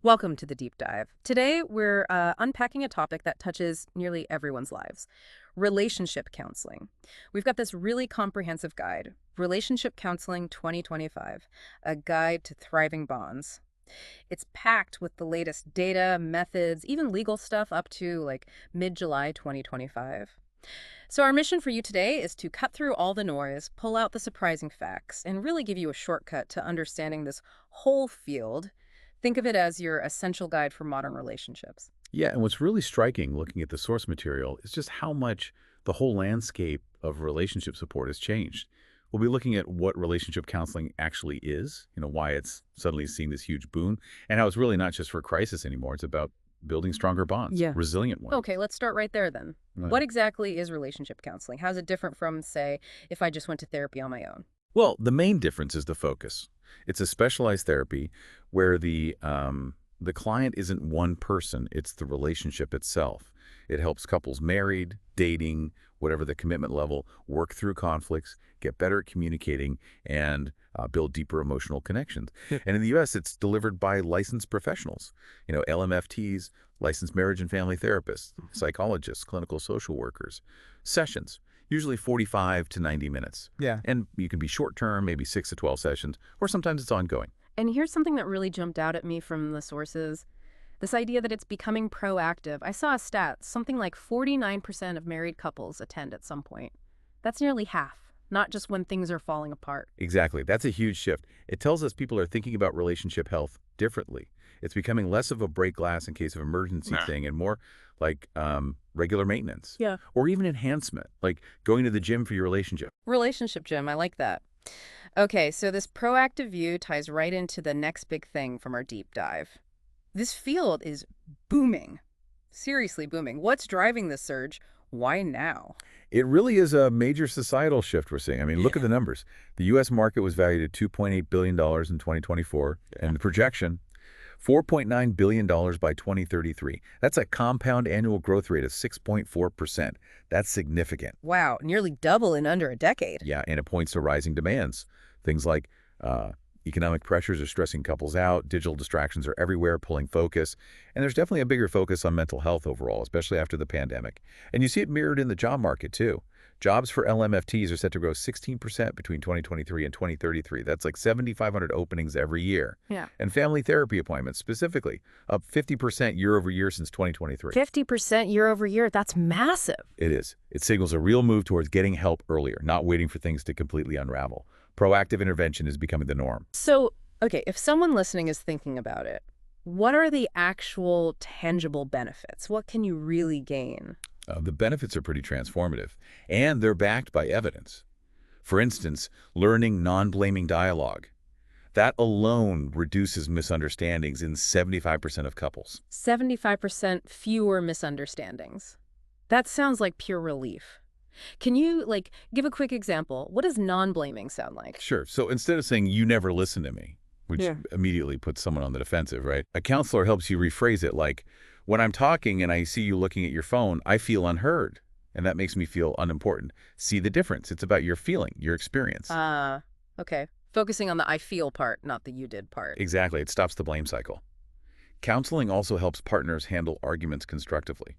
Welcome to the deep dive. Today, we're unpacking a topic that touches nearly everyone's lives: relationship counseling. We've got this really comprehensive guide, Relationship Counseling 2025, a guide to thriving bonds. It's packed with the latest data, methods, even legal stuff up to like mid-July 2025. So, our mission for you today is to cut through all the noise, pull out the surprising facts, and really give you a shortcut to understanding this whole field. Think of it as your essential guide for modern relationships. Yeah, and what's really striking looking at the source material is just how much the whole landscape of relationship support has changed. We'll be looking at what relationship counseling actually is, why it's suddenly seeing this huge boon, and how it's really not just for crisis anymore. It's about building stronger bonds, Yeah. resilient ones. Okay, let's start right there then. Right. What exactly is relationship counseling? How's it different from, say, if I just went to therapy on my own? Well, the main difference is the focus. It's a specialized therapy where the client isn't one person, it's the relationship itself. It helps couples married, dating, whatever the commitment level, work through conflicts, get better at communicating, and build deeper emotional connections. Yeah. And in the U.S., it's delivered by licensed professionals, LMFTs, licensed marriage and family therapists, psychologists, clinical social workers. Sessions, usually 45 to 90 minutes. Yeah. And you can be short-term, maybe 6 to 12 sessions, or sometimes it's ongoing. And here's something that really jumped out at me from the sources. This idea that it's becoming proactive. I saw a stat, something like 49% of married couples attend at some point. That's nearly half, not just when things are falling apart. Exactly. That's a huge shift. It tells us people are thinking about relationship health differently. It's becoming less of a break glass in case of emergency thing and more like regular maintenance. Yeah. Or even enhancement, like going to the gym for your relationship. Relationship gym, I like that. Okay, so this proactive view ties right into the next big thing from our deep dive. This field is booming, seriously booming. What's driving this surge? Why now? It really is a major societal shift we're seeing. I mean, look at the numbers. The U.S. market was valued at $2.8 billion in 2024, and the projection, $4.9 billion by 2033. That's a compound annual growth rate of 6.4%. That's significant. Wow, nearly double in under a decade. Yeah, and it points to rising demands. Things like economic pressures are stressing couples out, digital distractions are everywhere, pulling focus, and there's definitely a bigger focus on mental health overall, especially after the pandemic. And you see it mirrored in the job market, too. Jobs for LMFTs are set to grow 16% between 2023 and 2033. That's like 7,500 openings every year. Yeah. And family therapy appointments, specifically, up 50% year over year since 2023. 50% year over year, that's massive. It is. It signals a real move towards getting help earlier, not waiting for things to completely unravel. Proactive intervention is becoming the norm. So, okay, if someone listening is thinking about it, what are the actual tangible benefits? What can you really gain? The benefits are pretty transformative, and they're backed by evidence. For instance, learning non-blaming dialogue. That alone reduces misunderstandings in 75% of couples. 75% fewer misunderstandings. That sounds like pure relief. Can you, give a quick example? What does non-blaming sound like? Sure. So instead of saying, "you never listen to me," which Yeah. immediately puts someone on the defensive, right? A counselor helps you rephrase it like, "when I'm talking and I see you looking at your phone, I feel unheard, and that makes me feel unimportant." See the difference? It's about your feeling, your experience. Okay. Focusing on the I feel part, not the you did part. Exactly. It stops the blame cycle. Counseling also helps partners handle arguments constructively.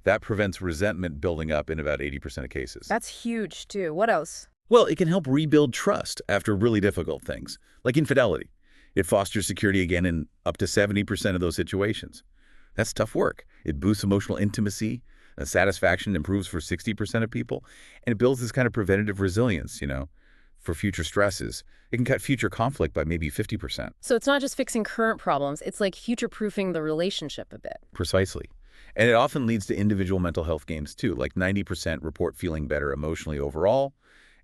That prevents resentment building up in about 80% of cases. That's huge, too. What else? Well, it can help rebuild trust after really difficult things, like infidelity. It fosters security again in up to 70% of those situations. That's tough work. It boosts emotional intimacy, satisfaction improves for 60% of people, and it builds this kind of preventative resilience, for future stresses. It can cut future conflict by maybe 50%. So it's not just fixing current problems, it's like future-proofing the relationship a bit. Precisely. And it often leads to individual mental health gains too, like 90% report feeling better emotionally overall,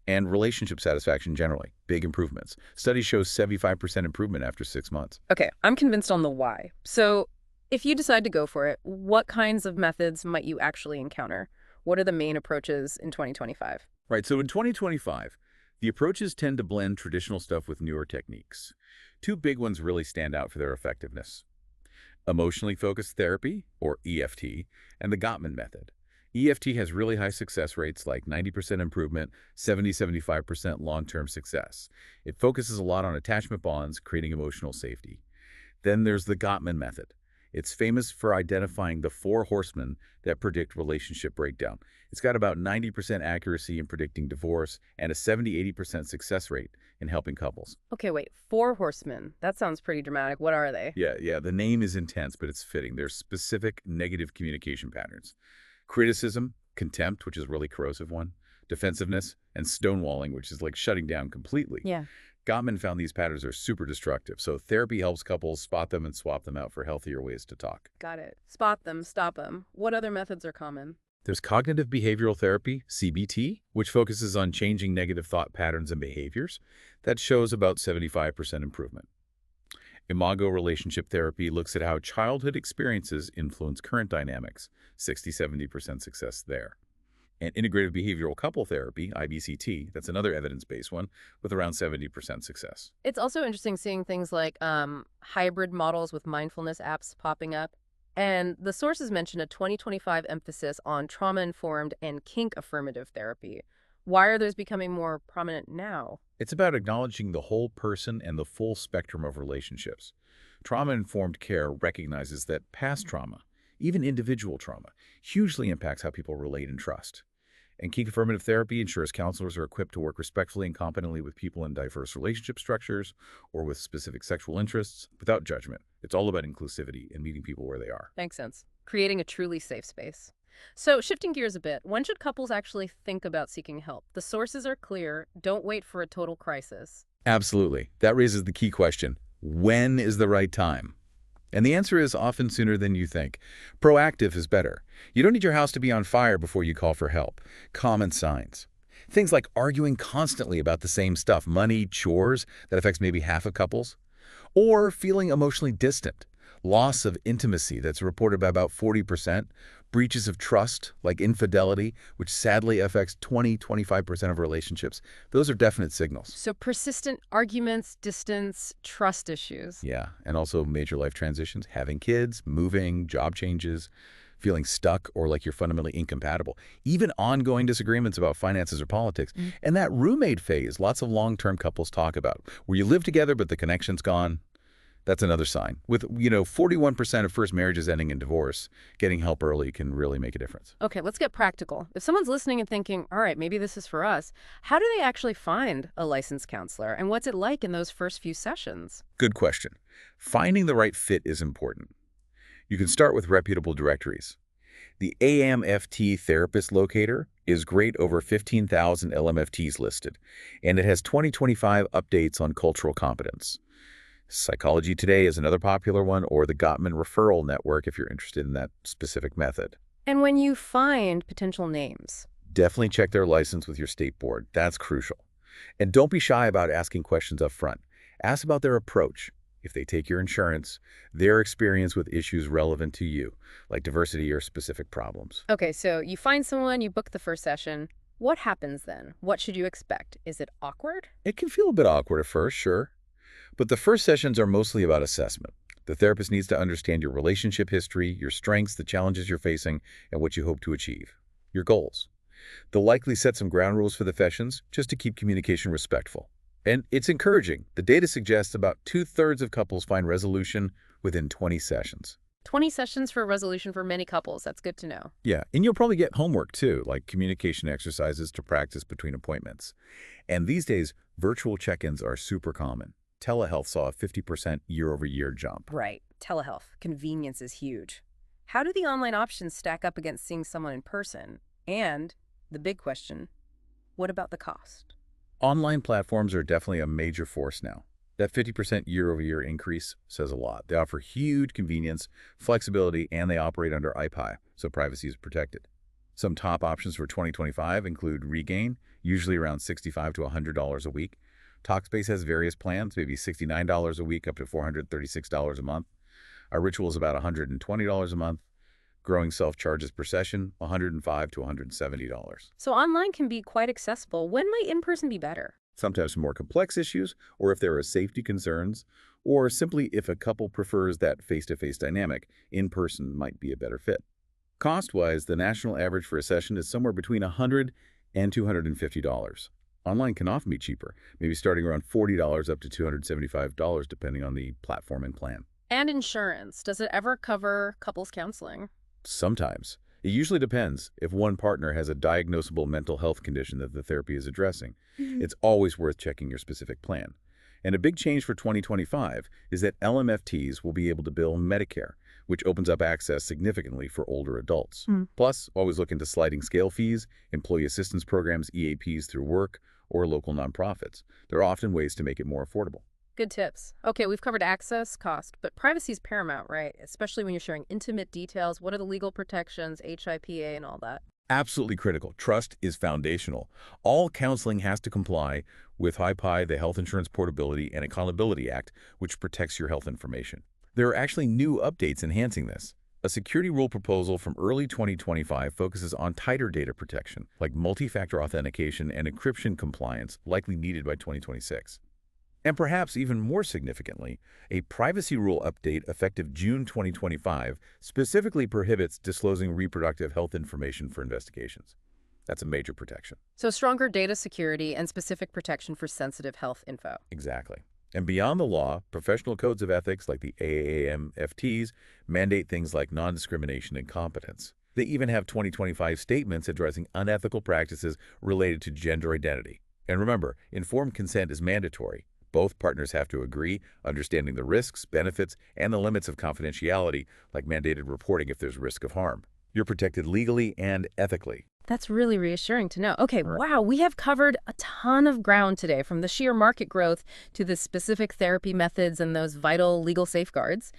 and relationship satisfaction generally, big improvements. Studies show 75% improvement after 6 months. Okay, I'm convinced on the why. So if you decide to go for it, what kinds of methods might you actually encounter? What are the main approaches in 2025? Right, so in 2025, the approaches tend to blend traditional stuff with newer techniques. Two big ones really stand out for their effectiveness: emotionally focused therapy, or EFT, and the Gottman method. EFT has really high success rates like 90% improvement, 70-75% long-term success. It focuses a lot on attachment bonds, creating emotional safety. Then there's the Gottman method. It's famous for identifying the four horsemen that predict relationship breakdown. It's got about 90% accuracy in predicting divorce and a 70–80% success rate in helping couples. Okay, wait, 4 horsemen. That sounds pretty dramatic. What are they? Yeah, the name is intense, but it's fitting. There's specific negative communication patterns. Criticism, contempt, which is a really corrosive one, defensiveness, and stonewalling, which is like shutting down completely. Yeah. Gottman found these patterns are super destructive, so therapy helps couples spot them and swap them out for healthier ways to talk. Got it. Spot them, stop them. What other methods are common? There's cognitive behavioral therapy, CBT, which focuses on changing negative thought patterns and behaviors. That shows about 75% improvement. Imago relationship therapy looks at how childhood experiences influence current dynamics, 60–70% success there. And integrative behavioral couple therapy, IBCT, that's another evidence-based one, with around 70% success. It's also interesting seeing things like hybrid models with mindfulness apps popping up. And the sources mention a 2025 emphasis on trauma-informed and kink-affirmative therapy. Why are those becoming more prominent now? It's about acknowledging the whole person and the full spectrum of relationships. Trauma-informed care recognizes that past trauma, even individual trauma, hugely impacts how people relate and trust. And kink affirmative therapy ensures counselors are equipped to work respectfully and competently with people in diverse relationship structures or with specific sexual interests without judgment. It's all about inclusivity and meeting people where they are. Makes sense. Creating a truly safe space. So, shifting gears a bit, when should couples actually think about seeking help? The sources are clear. Don't wait for a total crisis. Absolutely. That raises the key question. When is the right time? And the answer is often sooner than you think. Proactive is better. You don't need your house to be on fire before you call for help. Common signs. Things like arguing constantly about the same stuff, money, chores, that affects maybe half of couples. Or feeling emotionally distant. Loss of intimacy that's reported by about 40%. Breaches of trust, like infidelity, which sadly affects 20–25% of relationships. Those are definite signals. So persistent arguments, distance, trust issues. Yeah, and also major life transitions, having kids, moving, job changes, feeling stuck or like you're fundamentally incompatible. Even ongoing disagreements about finances or politics. And that roommate phase, lots of long-term couples talk about, where you live together but the connection's gone. That's another sign. With, 41% of first marriages ending in divorce, getting help early can really make a difference. Okay, let's get practical. If someone's listening and thinking, all right, maybe this is for us, how do they actually find a licensed counselor? And what's it like in those first few sessions? Good question. Finding the right fit is important. You can start with reputable directories. The AMFT Therapist Locator is great, over 15,000 LMFTs listed, and it has 2025 updates on cultural competence. Psychology Today is another popular one, or the Gottman Referral Network if you're interested in that specific method. And when you find potential names? Definitely check their license with your state board. That's crucial. And don't be shy about asking questions up front. Ask about their approach, if they take your insurance, their experience with issues relevant to you, like diversity or specific problems. Okay, so you find someone, you book the first session. What happens then? What should you expect? Is it awkward? It can feel a bit awkward at first, sure. But the first sessions are mostly about assessment. The therapist needs to understand your relationship history, your strengths, the challenges you're facing, and what you hope to achieve. Your goals. They'll likely set some ground rules for the sessions, just to keep communication respectful. And it's encouraging. The data suggests about 2/3 of couples find resolution within 20 sessions. 20 sessions for a resolution for many couples. That's good to know. Yeah, and you'll probably get homework too, like communication exercises to practice between appointments. And these days, virtual check-ins are super common. Telehealth saw a 50% year-over-year jump. Right. Telehealth. Convenience is huge. How do the online options stack up against seeing someone in person? And the big question, what about the cost? Online platforms are definitely a major force now. That 50% year-over-year increase says a lot. They offer huge convenience, flexibility, and they operate under IPI, so privacy is protected. Some top options for 2025 include Regain, usually around $65 to $100 a week. Talkspace has various plans, maybe $69 a week up to $436 a month. Our Ritual is about $120 a month. Growing Self charges per session, $105 to $170. So online can be quite accessible. When might in-person be better? Sometimes for more complex issues, or if there are safety concerns, or simply if a couple prefers that face-to-face dynamic, in-person might be a better fit. Cost-wise, the national average for a session is somewhere between $100 and $250. Online can often be cheaper, maybe starting around $40 up to $275 depending on the platform and plan. And insurance. Does it ever cover couples counseling? Sometimes. It usually depends if one partner has a diagnosable mental health condition that the therapy is addressing. Mhm. It's always worth checking your specific plan. And a big change for 2025 is that LMFTs will be able to bill Medicare, which opens up access significantly for older adults. Mm. Plus, always look into sliding scale fees, employee assistance programs, EAPs through work, or local nonprofits. There are often ways to make it more affordable. Good tips. Okay, we've covered access, cost, but privacy is paramount, right? Especially when you're sharing intimate details. What are the legal protections, HIPAA, and all that? Absolutely critical. Trust is foundational. All counseling has to comply with HIPAA, the Health Insurance Portability and Accountability Act, which protects your health information. There are actually new updates enhancing this. A security rule proposal from early 2025 focuses on tighter data protection, like multi-factor authentication and encryption compliance, likely needed by 2026. And perhaps even more significantly, a privacy rule update effective June 2025 specifically prohibits disclosing reproductive health information for investigations. That's a major protection. So, stronger data security and specific protection for sensitive health info. Exactly. And beyond the law, professional codes of ethics like the AAMFTs mandate things like non-discrimination and competence. They even have 2025 statements addressing unethical practices related to gender identity. And remember, informed consent is mandatory. Both partners have to agree, understanding the risks, benefits, and the limits of confidentiality, like mandated reporting if there's risk of harm. You're protected legally and ethically. That's really reassuring to know. Okay, All right. wow, we have covered a ton of ground today, from the sheer market growth to the specific therapy methods and those vital legal safeguards.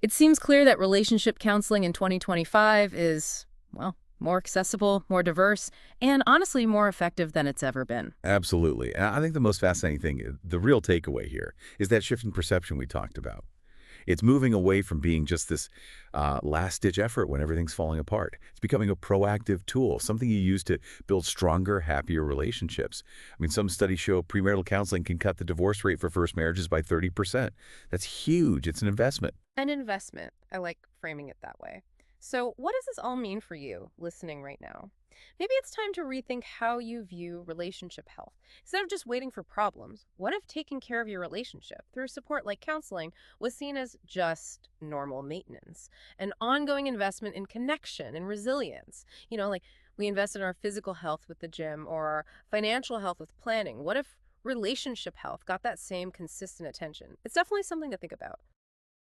It seems clear that relationship counseling in 2025 is, well, more accessible, more diverse, and honestly more effective than it's ever been. Absolutely. And I think the most fascinating thing, the real takeaway here, is that shift in perception we talked about. It's moving away from being just this last-ditch effort when everything's falling apart. It's becoming a proactive tool, something you use to build stronger, happier relationships. I mean, some studies show premarital counseling can cut the divorce rate for first marriages by 30%. That's huge. It's an investment. An investment. I like framing it that way. So, what does this all mean for you listening right now? Maybe it's time to rethink how you view relationship health. Instead of just waiting for problems, what if taking care of your relationship through support like counseling was seen as just normal maintenance? An ongoing investment in connection and resilience. Like we invest in our physical health with the gym or our financial health with planning. What if relationship health got that same consistent attention? It's definitely something to think about.